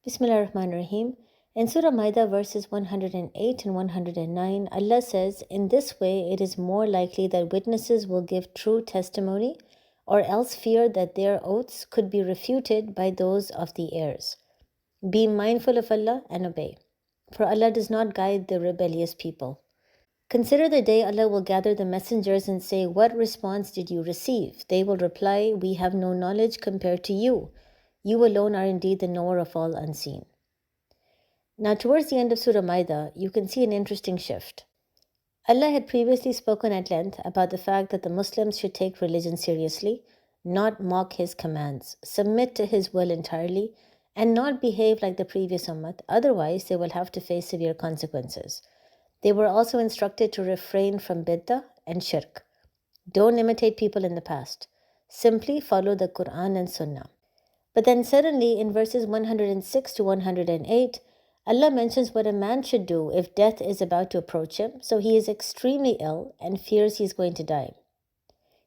Bismillah ar-Rahman ar-Rahim. In Surah Al-Ma'idah verses 108 and 109, Allah says, "In this way it is more likely that witnesses will give true testimony, or else fear that their oaths could be refuted by those of the heirs. Be mindful of Allah and obey, for Allah does not guide the rebellious people." Consider the day Allah will gather the messengers and say, "What response did you receive?" They will reply, "We have no knowledge compared to you. You alone are indeed the knower of all unseen." Now, towards the end of Surah Ma'idah, you can see an interesting shift. Allah had previously spoken at length about the fact that the Muslims should take religion seriously, not mock His commands, submit to His will entirely, and not behave like the previous ummah, otherwise they will have to face severe consequences. They were also instructed to refrain from bid'ah and shirk. Don't imitate people in the past. Simply follow the Quran and Sunnah. But then suddenly in verses 106 to 108, Allah mentions what a man should do if death is about to approach him, so he is extremely ill and fears he is going to die.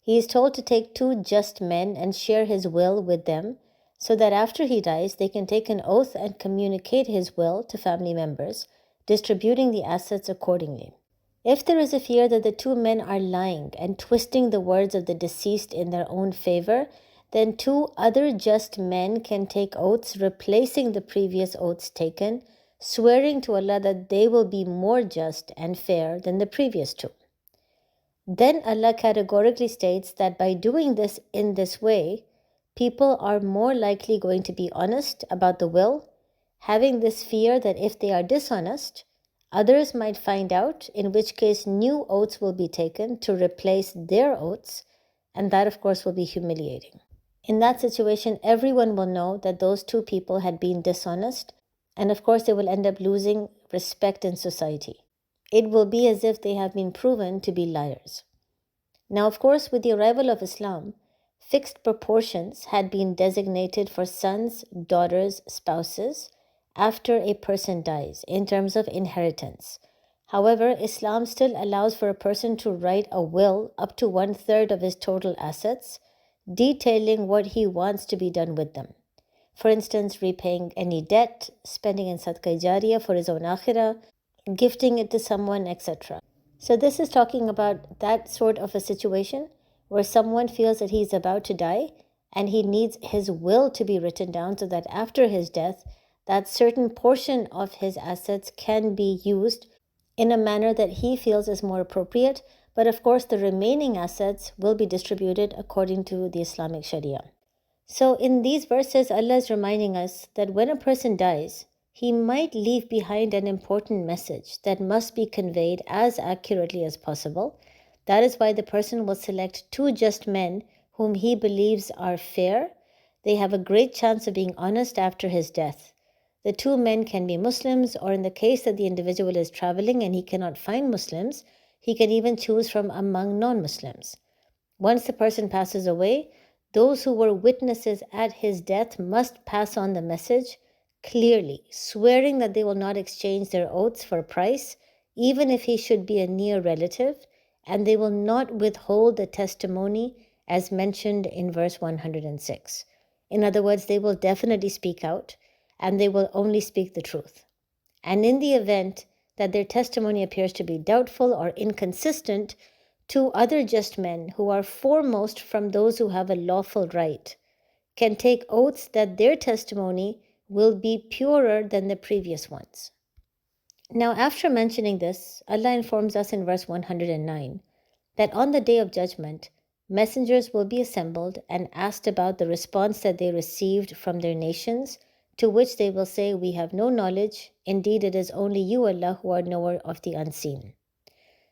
He is told to take two just men and share his will with them, so that after he dies, they can take an oath and communicate his will to family members, distributing the assets accordingly. If there is a fear that the two men are lying and twisting the words of the deceased in their own favor, then two other just men can take oaths replacing the previous oaths taken, swearing to Allah that they will be more just and fair than the previous two. Then Allah categorically states that by doing this in this way, people are more likely going to be honest about the will, having this fear that if they are dishonest, others might find out, in which case new oaths will be taken to replace their oaths, and that of course will be humiliating. In that situation, everyone will know that those two people had been dishonest, and of course they will end up losing respect in society. It will be as if they have been proven to be liars. Now, of course, with the arrival of Islam, fixed proportions had been designated for sons, daughters, spouses after a person dies in terms of inheritance. However, Islam still allows for a person to write a will up to 1/3 of his total assets, detailing what he wants to be done with them. For instance, repaying any debt, spending in sadaqah jariyah for his own akhirah, gifting it to someone, etc. So this is talking about that sort of a situation where someone feels that he's about to die and he needs his will to be written down so that after his death, that certain portion of his assets can be used in a manner that he feels is more appropriate. But of course, the remaining assets will be distributed according to the Islamic Sharia. So in these verses, Allah is reminding us that when a person dies, he might leave behind an important message that must be conveyed as accurately as possible. That is why the person will select two just men whom he believes are fair. They have a great chance of being honest after his death. The two men can be Muslims, or in the case that the individual is traveling and he cannot find Muslims, he can even choose from among non-Muslims. Once the person passes away, those who were witnesses at his death must pass on the message clearly, swearing that they will not exchange their oaths for a price, even if he should be a near relative, and they will not withhold the testimony as mentioned in verse 106. In other words, they will definitely speak out, and they will only speak the truth. And in the event that their testimony appears to be doubtful or inconsistent, two other just men who are foremost from those who have a lawful right can take oaths that their testimony will be purer than the previous ones. Now, after mentioning this, Allah informs us in verse 109 that on the day of judgment, messengers will be assembled and asked about the response that they received from their nations, to which they will say, "We have no knowledge. Indeed, it is only you, Allah, who are knower of the unseen."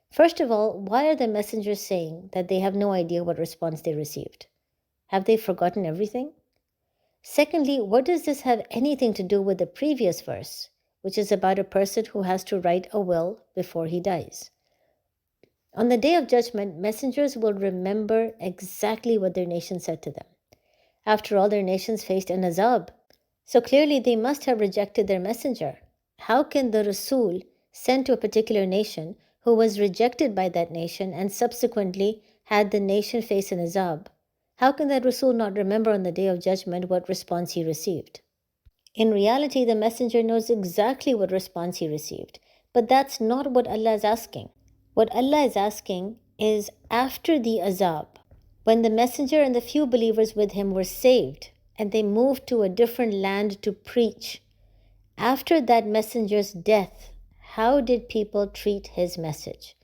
First of all, why are the messengers saying that they have no idea what response they received? Have they forgotten everything? Secondly, what does this have anything to do with the previous verse, which is about a person who has to write a will before he dies? On the day of judgment, messengers will remember exactly what their nation said to them. After all, their nations faced an azab, so clearly they must have rejected their messenger. How can the Rasul sent to a particular nation who was rejected by that nation and subsequently had the nation face an azab, how can that Rasul not remember on the day of judgment what response he received? In reality, the messenger knows exactly what response he received. But that's not what Allah is asking. What Allah is asking is after the azab, when the messenger and the few believers with him were saved and they moved to a different land to preach, after that messenger's death, how did people treat his message?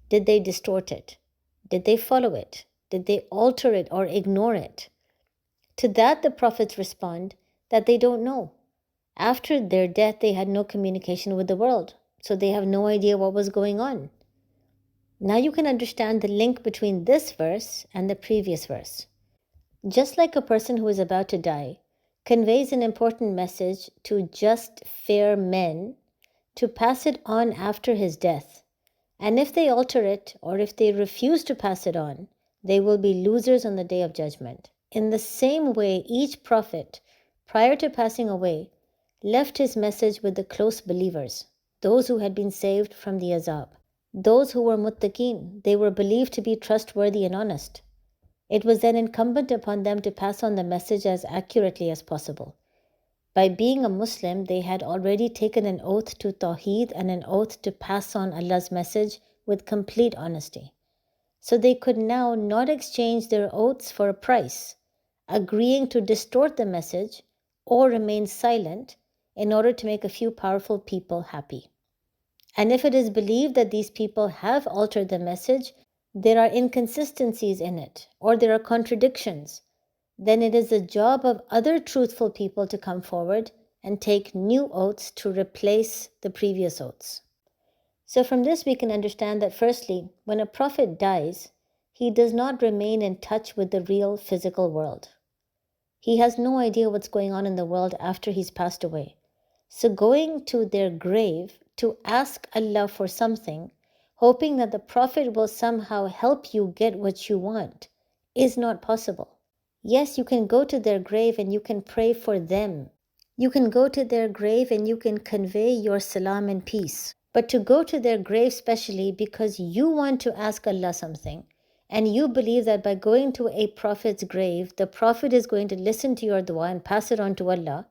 Did they distort it? Did they follow it? Did they alter it or ignore it? To that the prophets respond that they don't know. After their death, they had no communication with the world, so they have no idea what was going on. Now you can understand the link between this verse and the previous verse. Just like a person who is about to die conveys an important message to just fair men to pass it on after his death, and if they alter it or if they refuse to pass it on, they will be losers on the Day of Judgment. In the same way, each prophet, prior to passing away, left his message with the close believers, those who had been saved from the azab, those who were muttaqeen. They were believed to be trustworthy and honest. It was then incumbent upon them to pass on the message as accurately as possible. By being a Muslim, they had already taken an oath to Tawheed and an oath to pass on Allah's message with complete honesty. So they could now not exchange their oaths for a price, agreeing to distort the message or remain silent in order to make a few powerful people happy. And if it is believed that these people have altered the message, there are inconsistencies in it, or there are contradictions, then it is the job of other truthful people to come forward and take new oaths to replace the previous oaths. So from this we can understand that firstly, when a prophet dies, he does not remain in touch with the real physical world. He has no idea what's going on in the world after he's passed away. So going to their grave to ask Allah for something, hoping that the Prophet will somehow help you get what you want, is not possible. Yes, you can go to their grave and you can pray for them. You can go to their grave and you can convey your salam and peace. But to go to their grave specially because you want to ask Allah something, and you believe that by going to a prophet's grave, the prophet is going to listen to your dua and pass it on to Allah,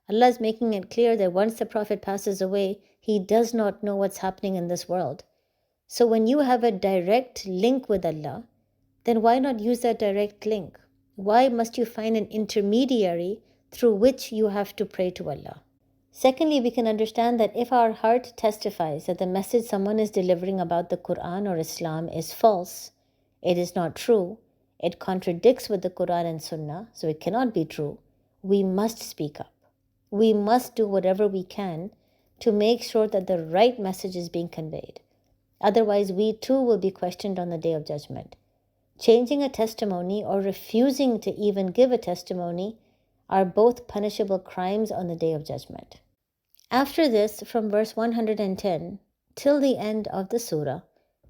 Allah is making it clear that once the prophet passes away, he does not know what's happening in this world. So when you have a direct link with Allah, then why not use that direct link? Why must you find an intermediary through which you have to pray to Allah? Secondly, we can understand that if our heart testifies that the message someone is delivering about the Quran or Islam is false, it is not true, it contradicts with the Quran and Sunnah, so it cannot be true, we must speak up. We must do whatever we can to make sure that the right message is being conveyed. Otherwise, we too will be questioned on the Day of Judgment. Changing a testimony or refusing to even give a testimony are both punishable crimes on the Day of Judgment. After this, from verse 110 till the end of the surah,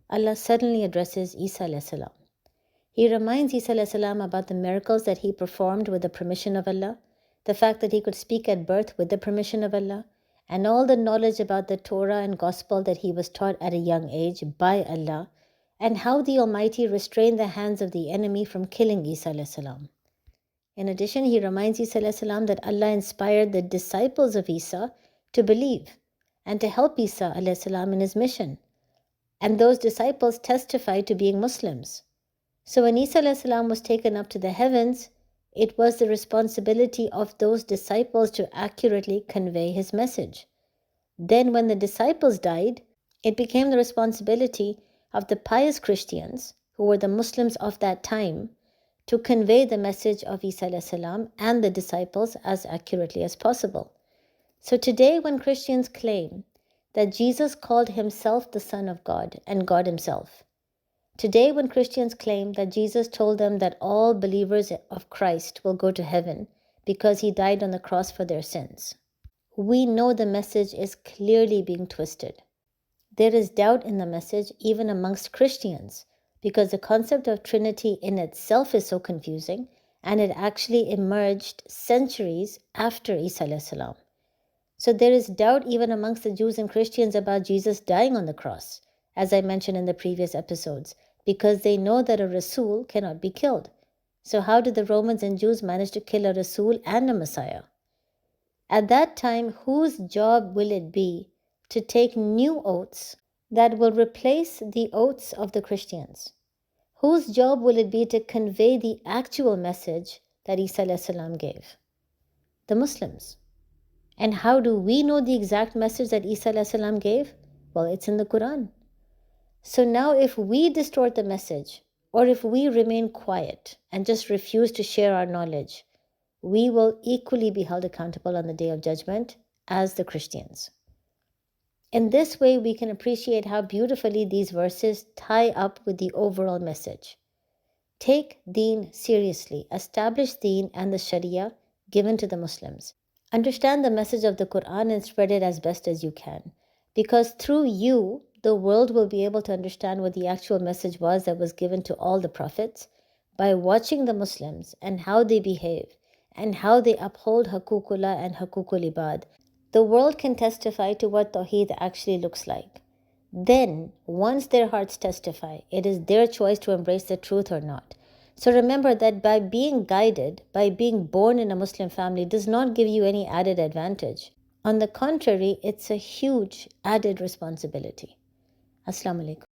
Allah suddenly addresses Isa alayhi salam. He reminds Isa alayhi salam about the miracles that he performed with the permission of Allah, the fact that he could speak at birth with the permission of Allah, and all the knowledge about the Torah and Gospel that he was taught at a young age by Allah, and how the Almighty restrained the hands of the enemy from killing Isa alayhi salam. In addition, he reminds Isa alayhi salam that Allah inspired the disciples of Isa to believe and to help Isa alayhi salam in his mission. And those disciples testified to being Muslims. So when Isa alayhi salam was taken up to the heavens, it was the responsibility of those disciples to accurately convey his message. Then when the disciples died, it became the responsibility of the pious Christians, who were the Muslims of that time, to convey the message of Isa alayhi salam and the disciples as accurately as possible. So today when Christians claim that Jesus called himself the Son of God and God himself, today when Christians claim that Jesus told them that all believers of Christ will go to heaven because he died on the cross for their sins, we know the message is clearly being twisted. There is doubt in the message even amongst Christians because the concept of Trinity in itself is so confusing, and it actually emerged centuries after Isa alayhi salam. So there is doubt even amongst the Jews and Christians about Jesus dying on the cross, as I mentioned in the previous episodes, because they know that a Rasul cannot be killed. So how did the Romans and Jews manage to kill a Rasul and a Messiah? At that time, whose job will it be to take new oaths that will replace the oaths of the Christians? Whose job will it be to convey the actual message that Isa a.s. gave? The Muslims. And how do we know the exact message that Isa a.s. gave? Well, it's in the Quran. So now if we distort the message, or if we remain quiet and just refuse to share our knowledge, we will equally be held accountable on the Day of Judgment as the Christians. In this way, we can appreciate how beautifully these verses tie up with the overall message. Take Deen seriously. Establish Deen and the Sharia given to the Muslims. Understand the message of the Quran and spread it as best as you can. Because through you, the world will be able to understand what the actual message was that was given to all the prophets by watching the Muslims and how they behave and how they uphold Hakukullah and Hakukul Ibad. The world can testify to what Tawheed actually looks like. Then, once their hearts testify, it is their choice to embrace the truth or not. So remember that by being guided, by being born in a Muslim family does not give you any added advantage. On the contrary, it's a huge added responsibility. Assalamu alaikum.